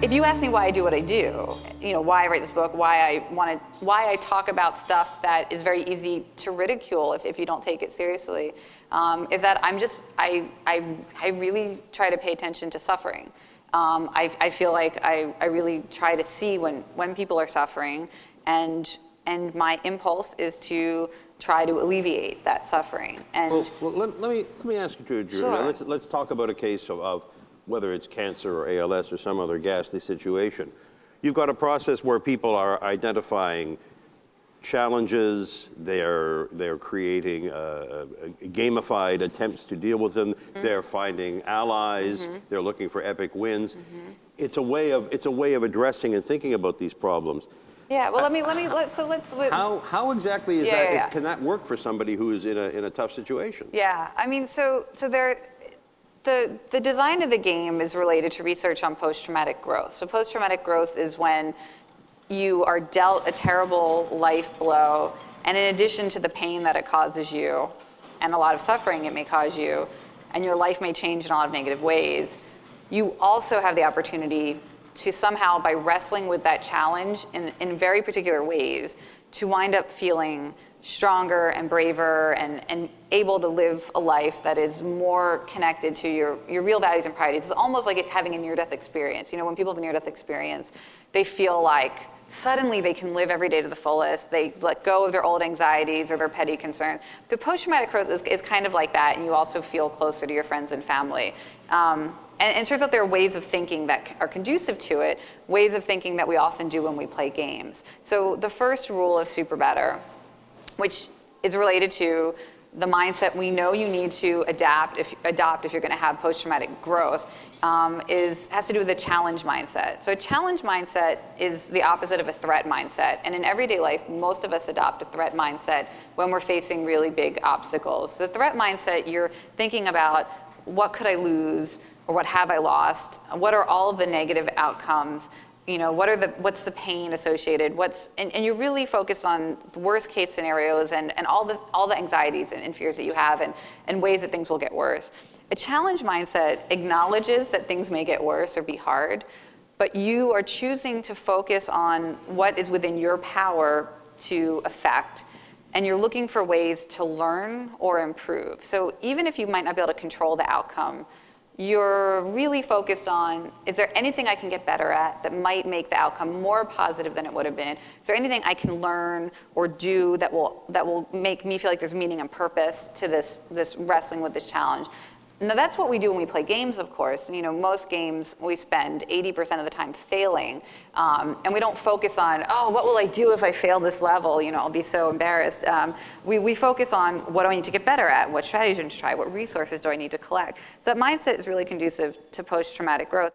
if you ask me why I do what I do, why I write this book, why I talk about stuff that is very easy to ridicule if you don't take it seriously, is that I really try to pay attention to suffering. I feel like I really try to see when people are suffering, and my impulse is to try to alleviate that suffering. And well, let me ask you to Drew. Sure. Let's talk about a case of whether it's cancer or ALS or some other ghastly situation. You've got a process where people are identifying challenges, they're creating gamified attempts to deal with them, they're finding allies, they're looking for epic wins. It's a way of addressing and thinking about these problems. Yeah, well, How exactly is that? Can that work for somebody who is in a tough situation? Yeah, I mean, the design of the game is related to research on post-traumatic growth. So post-traumatic growth is when you are dealt a terrible life blow, and in addition to the pain that it causes you, and a lot of suffering it may cause you, and your life may change in a lot of negative ways, you also have the opportunity to somehow, by wrestling with that challenge in very particular ways, to wind up feeling stronger and braver and able to live a life that is more connected to your real values and priorities. It's almost like having a near-death experience. When people have a near-death experience, they feel like suddenly they can live every day to the fullest. They let go of their old anxieties or their petty concerns. The post-traumatic growth is kind of like that, and you also feel closer to your friends and family. And it turns out there are ways of thinking that are conducive to it, ways of thinking that we often do when we play games. So the first rule of SuperBetter, which is related to the mindset we know you need to adopt if you're going to have post-traumatic growth, has to do with a challenge mindset. So a challenge mindset is the opposite of a threat mindset. And in everyday life, most of us adopt a threat mindset when we're facing really big obstacles. The threat mindset, you're thinking about, what could I lose, or what have I lost? What are all of the negative outcomes? What's the pain associated? And you're really focused on the worst case scenarios and all the anxieties and fears that you have and ways that things will get worse. A challenge mindset acknowledges that things may get worse or be hard, but you are choosing to focus on what is within your power to affect, and you're looking for ways to learn or improve. So even if you might not be able to control the outcome, you're really focused on, is there anything I can get better at that might make the outcome more positive than it would have been? Is there anything I can learn or do that will make me feel like there's meaning and purpose to this wrestling with this challenge? Now that's what we do when we play games, of course. Most games we spend 80% of the time failing, and we don't focus on, what will I do if I fail this level? I'll be so embarrassed. We focus on, what do I need to get better at? What strategies to try? What resources do I need to collect? So that mindset is really conducive to post-traumatic growth.